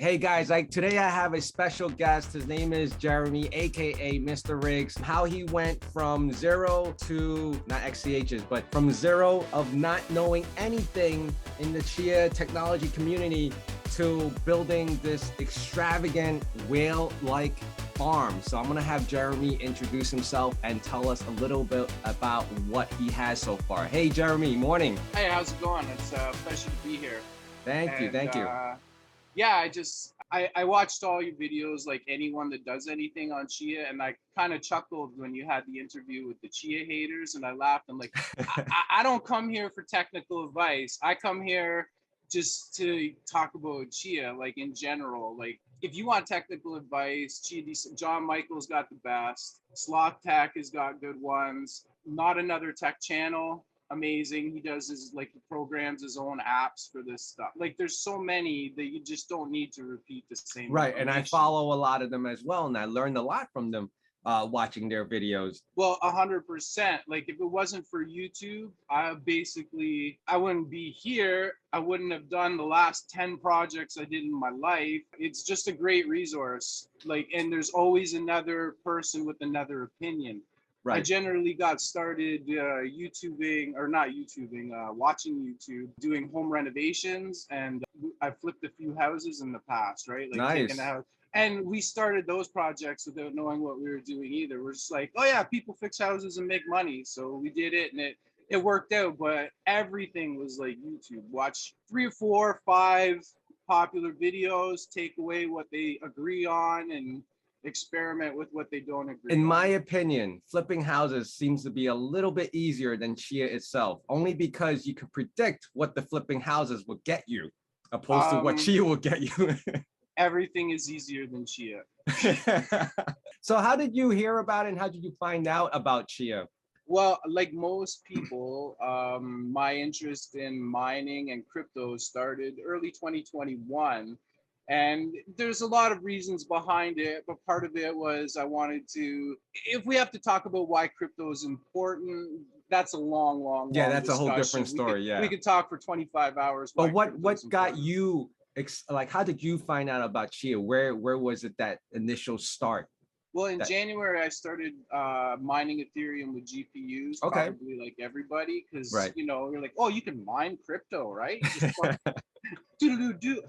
Hey guys, today I have a special guest. His name is Jeremy, aka Mr.Rigs. How he went from zero to not XCHs, but from zero of not knowing anything in the Chia technology community to building this extravagant whale-like farm. So I'm gonna have Jeremy introduce himself and tell us a little bit about what he has so far. Hey Jeremy, morning. Hey, how's it going? It's a pleasure to be here. Thank you. Yeah, I watched all your videos, like anyone that does anything on Chia, and I kind of chuckled when you had the interview with the Chia haters, and I laughed. I'm like, I don't come here for technical advice. I come here just to talk about Chia, like in general. Like if you want technical advice, John Michael's got the best. Sloth Tech has got good ones. Not Another Tech channel, amazing. He does he programs his own apps for this stuff. Like there's so many that you just don't need to repeat the same Right, and I follow a lot of them as well, and I learned a lot from them watching their videos. Well, 100%. Like if it wasn't for YouTube, I wouldn't be here. I wouldn't have done the last 10 projects I did in my life. It's just a great resource. And there's always another person with another opinion. Right. I generally got started watching YouTube, doing home renovations, and I flipped a few houses in the past, right? Nice. Taking a house. And we started those projects without knowing what we were doing either. We're just like, oh yeah, people fix houses and make money. So we did it, and it worked out, but everything was like YouTube. Watch 3 or 4 or 5 popular videos, take away what they agree on, and experiment with what they don't agree in on. My opinion, flipping houses seems to be a little bit easier than Chia itself, only because you can predict what the flipping houses will get you, opposed to what Chia will get you. Everything is easier than Chia. So how did you hear about it, and how did you find out about Chia? Well, like most people, my interest in mining and crypto started early 2021. And there's a lot of reasons behind it, but part of it was I wanted to, if we have to talk about why crypto is important, that's a long that's discussion. A whole different story. We could talk for 25 hours. But what got you, like, how did you find out about Chia? Where was it that initial start? Well, in January, I started mining Ethereum with GPUs, probably like everybody, because, you're like, oh, you can mine crypto, right?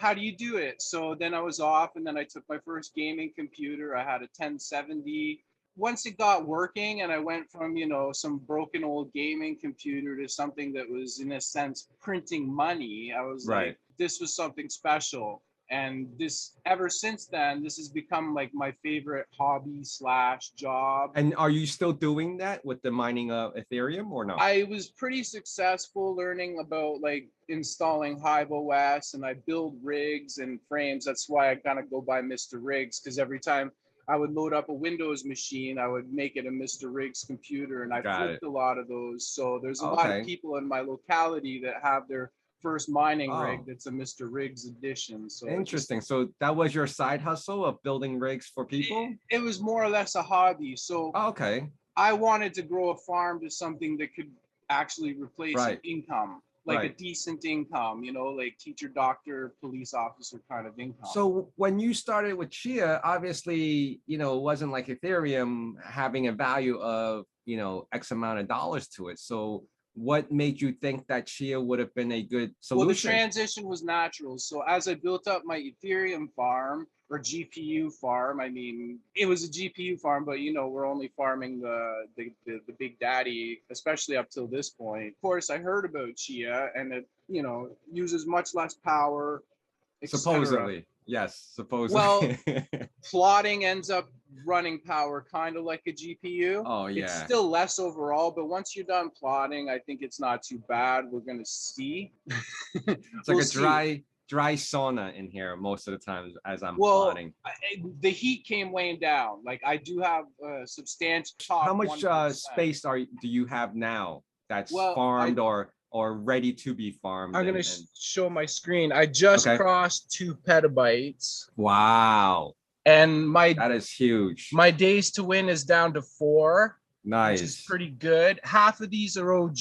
How do you do it? So then I was off, and then I took my first gaming computer. I had a 1070. Once it got working, and I went from, some broken old gaming computer to something that was, in a sense, printing money, I was like, this was something special. And ever since then, this has become like my favorite hobby / job. And are you still doing that with the mining of Ethereum or not? I was pretty successful learning about installing Hive OS, and I build rigs and frames. That's why I kind of go by Mr.Rigs, because every time I would load up a Windows machine, I would make it a Mr.Rigs computer, and I flipped a lot of those. So there's a lot of people in my locality that have their first mining rig that's a Mr.Rigs edition. So interesting. So that was your side hustle of building rigs for people? It was more or less a hobby. So I wanted to grow a farm to something that could actually replace an income, a decent income, like teacher, doctor, police officer kind of income. So when you started with Chia, obviously, it wasn't like Ethereum having a value of, X amount of dollars to it. So what made you think that Chia would have been a good solution? Well, the transition was natural. So as I built up my Ethereum farm or GPU farm, I mean, it was a GPU farm, but we're only farming the big daddy, especially up till this point. Of course, I heard about Chia, and it, uses much less power. Supposedly. Yes, supposedly. Well, plotting ends up running power kind of like a GPU. Oh, yeah. It's still less overall, but once you're done plotting, I think it's not too bad. We're going to see. It's like a dry sauna in here most of the time as I'm plotting. The heat came way down. Like I do have a substantial. How much space do you have now that's farmed or ready to be farmed? I'm going to show my screen. I just crossed 2 petabytes. Wow. And that is huge. My days to win is down to 4. Nice. Which is pretty good. Half of these are OG.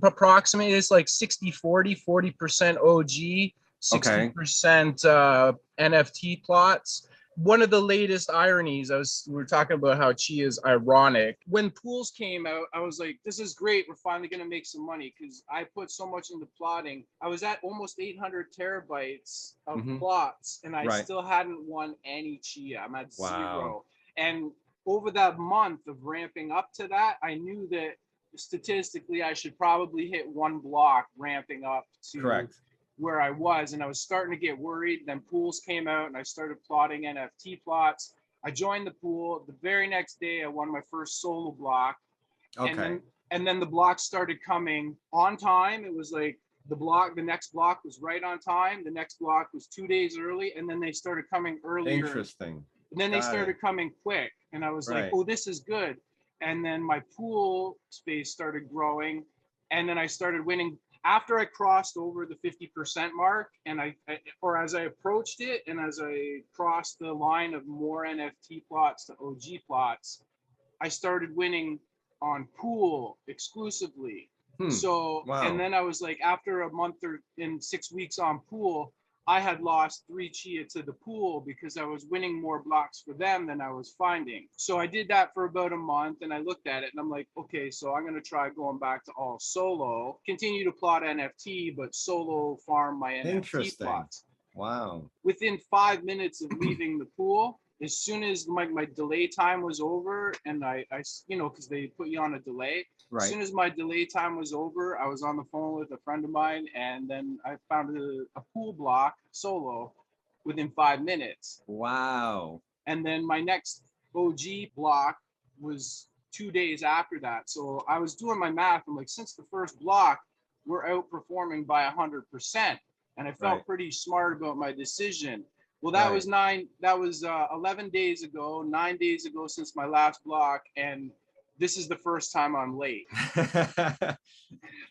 Approximately it's like 60-40, 40% OG, Okay. 60% NFT plots. One of the latest ironies, we were talking about how Chia is ironic. When pools came out, I was like, this is great. We're finally going to make some money because I put so much into plotting. I was at almost 800 terabytes of plots and I Right. still hadn't won any Chia. I'm at Wow. 0. And over that month of ramping up to that, I knew that statistically I should probably hit one block ramping up to Correct. where I was, and I was starting to get worried. Then pools came out and I started plotting NFT plots. I joined the pool. The very next day I won my first solo block. Okay. And then the blocks started coming on time. It was like the next block was right on time. The next block was 2 days early, and then they started coming earlier. Interesting. And then they started coming quick. And I was like, oh, this is good. And then my pool space started growing. And then I started winning after I crossed over the 50% mark, and or as I approached it, and as I crossed the line of more NFT plots to OG plots, I started winning on pool exclusively. So, and then I was like, after a month or in 6 weeks on pool, I had lost 3 Chia to the pool because I was winning more blocks for them than I was finding. So I did that for about a month and I looked at it and I'm like, okay, so I'm going to try going back to all solo, continue to plot NFT, but solo farm my NFT plots. Wow. Within 5 minutes of leaving the pool, as soon as my delay time was over, and I because they put you on a delay. Right. As soon as my delay time was over, I was on the phone with a friend of mine, and then I found a pool block solo within 5 minutes. Wow. And then my next OG block was 2 days after that. So I was doing my math. I'm like, since the first block, we're outperforming by 100%. And I felt pretty smart about my decision. Well, that was 11 days ago, 9 days ago since my last block, and this is the first time I'm late.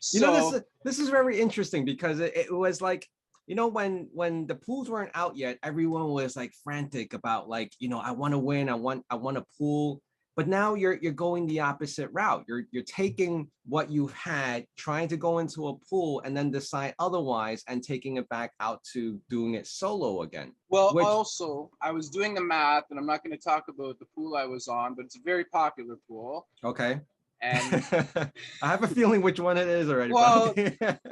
So, this is very interesting because it was like, when the pools weren't out yet, everyone was like frantic about like, I want to win, I want a pool. But now you're going the opposite route. You're taking what you've had, trying to go into a pool, and then decide otherwise, and taking it back out to doing it solo again. Well, also, I was doing the math, and I'm not going to talk about the pool I was on, but it's a very popular pool. Okay. And I have a feeling which one it is already. Well,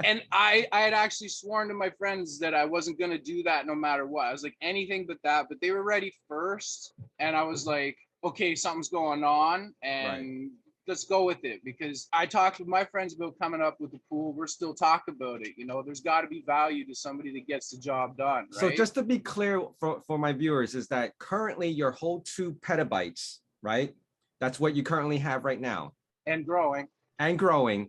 and I had actually sworn to my friends that I wasn't going to do that no matter what. I was like, anything but that. But they were ready first, and I was like, okay, something's going on, and let's go with it. Because I talked with my friends about coming up with the pool. We're still talking about it. There's got to be value to somebody that gets the job done. Right? So just to be clear for my viewers, is that currently your whole 2 petabytes, right? That's what you currently have right now. And growing. And growing.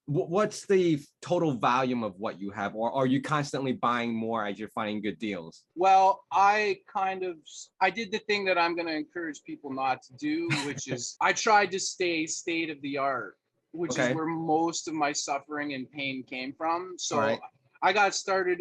What's the total volume of what you have, or are you constantly buying more as you're finding good deals? Well, I did the thing that I'm going to encourage people not to do, which is I tried to stay state of the art, which is where most of my suffering and pain came from. So I got started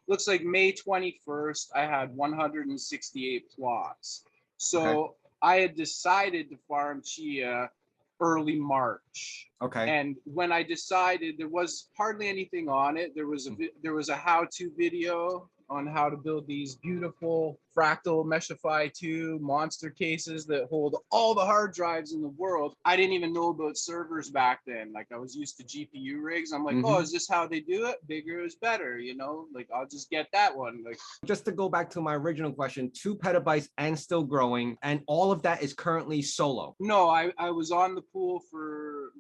looks like May 21st, I had 168 plots. So I had decided to farm Chia early March. And when I decided, there was hardly anything on it. There was a how-to video on how to build these beautiful fractal Meshify 2 monster cases that hold all the hard drives in the world. I didn't even know about servers back then. Like, I was used to GPU rigs. I'm like, oh, is this how they do it? Bigger is better, like I'll just get that one. Like, just to go back to my original question, 2 petabytes and still growing, and all of that is currently solo. No, I was on the pool for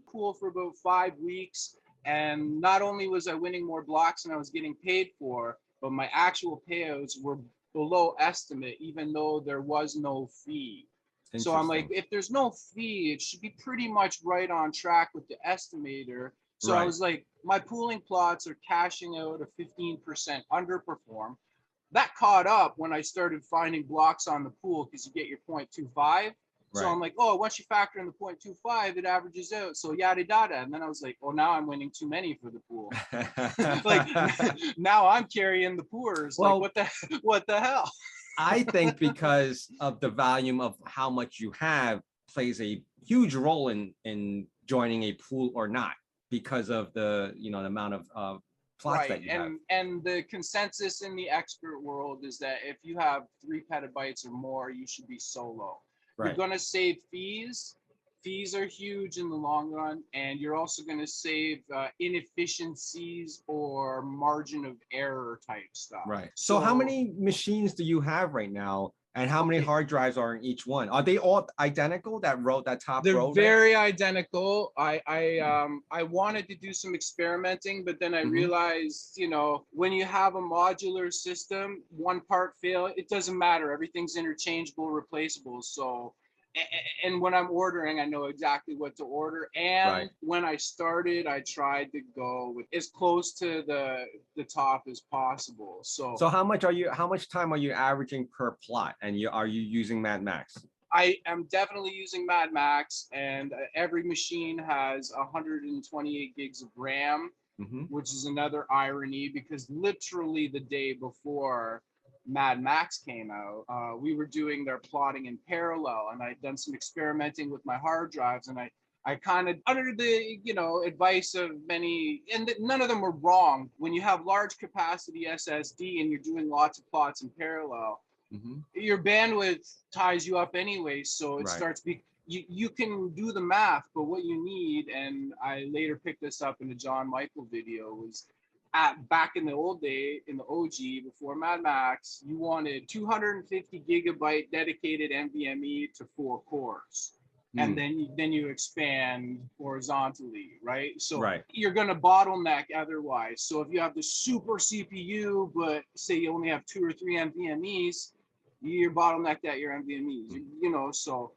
about 5 weeks, and not only was I winning more blocks than I was getting paid for, but my actual payouts were below estimate, even though there was no fee. So I'm like, if there's no fee, it should be pretty much right on track with the estimator. So I was like, my pooling plots are cashing out a 15% underperform. That caught up when I started finding blocks on the pool because you get your 0.25. So I'm like, oh, once you factor in the 0.25, it averages out. So yada yada. And then I was like, oh, now I'm winning too many for the pool. Like, now I'm carrying the poors. Well, like, what the hell? I think because of the volume of how much you have plays a huge role in joining a pool or not, because of the the amount of plots that you have. And the consensus in the expert world is that if you have 3 petabytes or more, you should be solo. You're going to save fees. Fees are huge in the long run, and you're also going to save inefficiencies or margin of error type stuff. Right. So how many machines do you have right now, and how many hard drives are in each one? Are they all identical? That top row? They're very identical. I wanted to do some experimenting, but then I realized, you know, when you have a modular system, one part fail, it doesn't matter. Everything's interchangeable, replaceable. So, and when I'm ordering, I know exactly what to order. And when I started, I tried to go with as close to the top as possible. So how much time are you averaging per plot? And are you using Mad Max? I am definitely using Mad Max, and every machine has 128 gigs of RAM, which is another irony because literally the day before Mad Max came out, we were doing their plotting in parallel, and I'd done some experimenting with my hard drives, and I kind of, under the, you know, advice of many, and none of them were wrong. When you have large capacity SSD and you're doing lots of plots in parallel, your bandwidth ties you up anyway, so it starts you can do the math, but what you need, and I later picked this up in a John Michael video, was back in the old day, in the OG before Mad Max, you wanted 250 gigabyte dedicated NVMe to 4 cores. And then you expand horizontally, right? So you're going to bottleneck otherwise. So if you have the super CPU, but say you only have 2 or 3 NVMEs, you're bottlenecked at your NVMEs, you know, so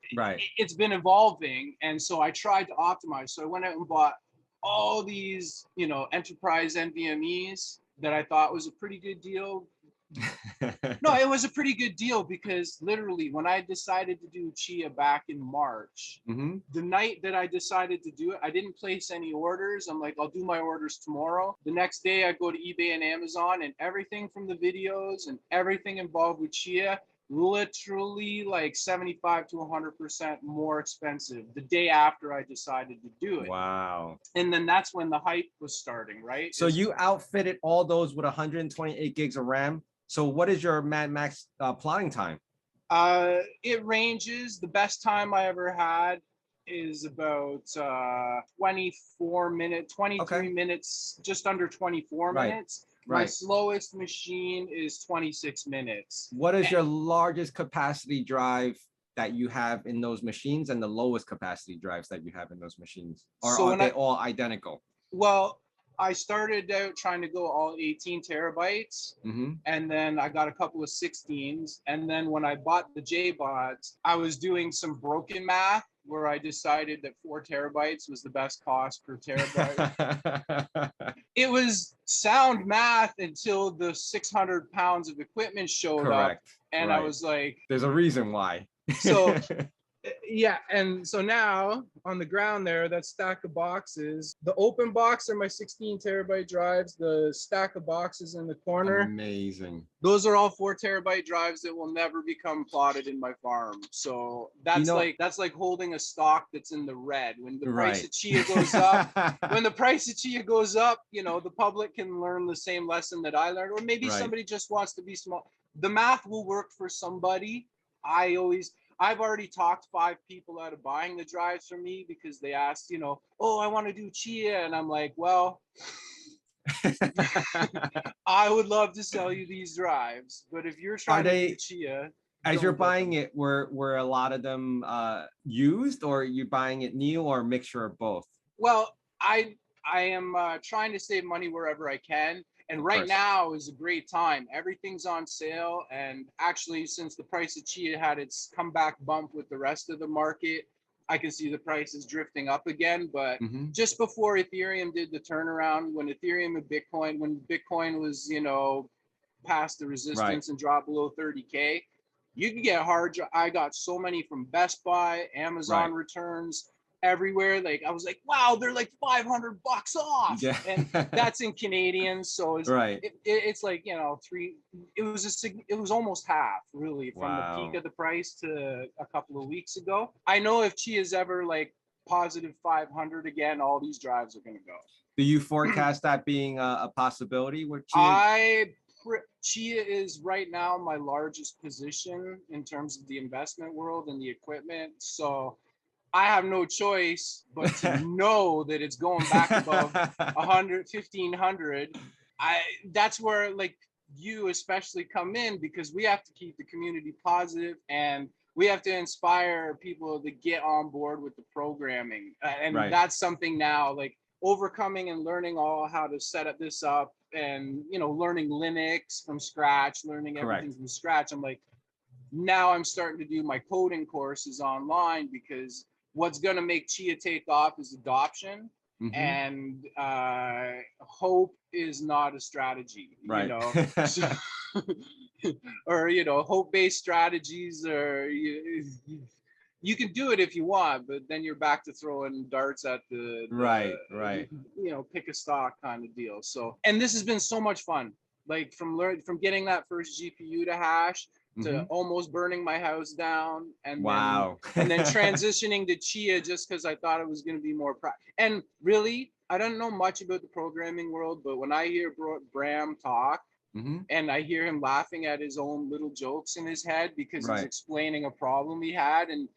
it's been evolving. And so I tried to optimize. So I went out and bought all these, you know, enterprise NVMEs that I thought was a pretty good deal. No, it was a pretty good deal because literally when I decided to do Chia back in March, the night that I decided to do it, I didn't place any orders. I'm like, I'll do my orders tomorrow. The next day I go to eBay and Amazon, and everything from the videos and everything involved with Chia, literally like 75 to 100% more expensive the day after I decided to do it. Wow. And then that's when the hype was starting, right? So you outfitted all those with 128 gigs of RAM. So what is your Mad Max plotting time? It ranges. The best time I ever had is about 24 minutes, 23 minutes, just under 24 minutes. My slowest machine is 26 minutes. What is your largest capacity drive that you have in those machines, and the lowest capacity drives that you have in those machines? Or are they all identical? Well, I started out trying to go all 18 terabytes, and then I got a couple of 16s. And then when I bought the JBods, I was doing some broken math where I decided that 4 terabytes was the best cost per terabyte. It was sound math until the 600 pounds of equipment showed up. And I was like, there's a reason why. So yeah, and so now on the ground there, that stack of boxes, the open box are my 16 terabyte drives. The stack of boxes in the corner, amazing. Those are all 4 terabyte drives that will never become plotted in my farm. So that's that's like holding a stock that's in the red. When the price of Chia goes up, when the price of Chia goes up, you know, the public can learn the same lesson that I learned, or maybe somebody just wants to be small. The math will work for somebody. I've already talked 5 people out of buying the drives from me because they asked, you know, oh, I want to do Chia. And I'm like, well, I would love to sell you these drives, but if you're trying to do Chia, as you're buying it, were a lot of them used, or are you buying it new, or a mixture of both? Well, I am trying to save money wherever I can. And right now is a great time. Everything's on sale. And actually, since the price of Chia had its comeback bump with the rest of the market, I can see the prices drifting up again. But just before Ethereum did the turnaround, when Ethereum and Bitcoin, when Bitcoin was, you know, past the resistance and dropped below 30K, you can get I got so many from Best Buy, Amazon returns, everywhere. Like I was like, wow, they're like $500 off, and that's in Canadian. So it's like, you know, it was almost half really from the peak of the price to a couple of weeks ago. I know if Chia is ever like positive 500 again, all these drives are going to go. Do you forecast that being a possibility with Chia? Chia is right now my largest position in terms of the investment world and the equipment. So I have no choice but to know that it's going back above 100, 1500. That's where like you especially come in, because we have to keep the community positive and we have to inspire people to get on board with the programming. And Right. that's something now, like overcoming and learning all how to set up this up, and learning Linux from scratch, learning everything from scratch. I'm like, now I'm starting to do my coding courses online, because what's going to make Chia take off is adoption. And hope is not a strategy, Right. or hope-based strategies, or you can do it if you want, but then you're back to throwing darts at the right. pick a stock kind of deal. So, and this has been so much fun, like from getting that first GPU to hash, to almost burning my house down, and then transitioning to Chia just because I thought it was going to be more and really, I don't know much about the programming world, but when I hear Bram talk, and I hear him laughing at his own little jokes in his head because he's explaining a problem he had, and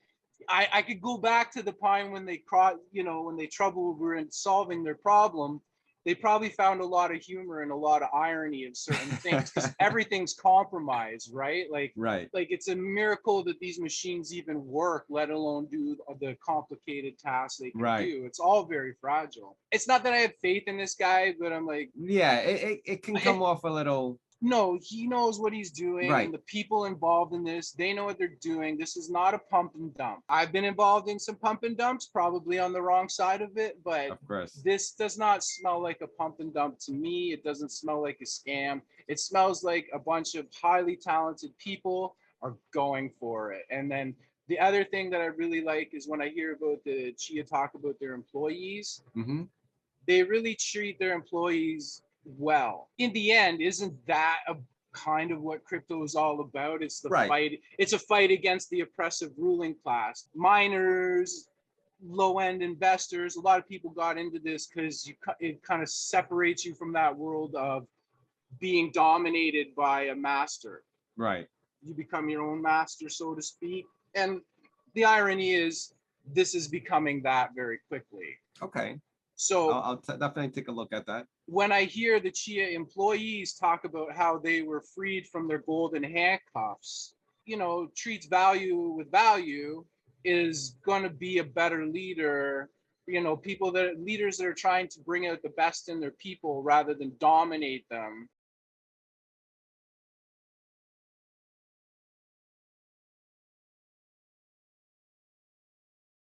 I could go back to the time when they when they trouble were in solving their problem. They probably found a lot of humor and a lot of irony of certain things, because everything's compromised, right? Like it's a miracle that these machines even work, let alone do the complicated tasks they can do. It's all very fragile. It's not that I have faith in this guy, but I'm like, yeah, it can come off a little. No, he knows what he's doing, and the people involved in this, they know what they're doing. This is not a pump and dump. I've been involved in some pump and dumps, probably on the wrong side of it, but this does not smell like a pump and dump to me. It doesn't smell like a scam. It smells like a bunch of highly talented people are going for it. And then the other thing that I really like is when I hear about the Chia talk about their employees, they really treat their employees well. In the end, isn't that a kind of what crypto is all about? It's the fight. It's a fight against the oppressive ruling class. Miners, low-end investors, a lot of people got into this because it kind of separates you from that world of being dominated by a master. You become your own master, so to speak. And the irony is, this is becoming that very quickly. So I'll definitely take a look at that. When I hear the Chia employees talk about how they were freed from their golden handcuffs, treats value with value, is going to be a better leader. Leaders that are trying to bring out the best in their people rather than dominate them.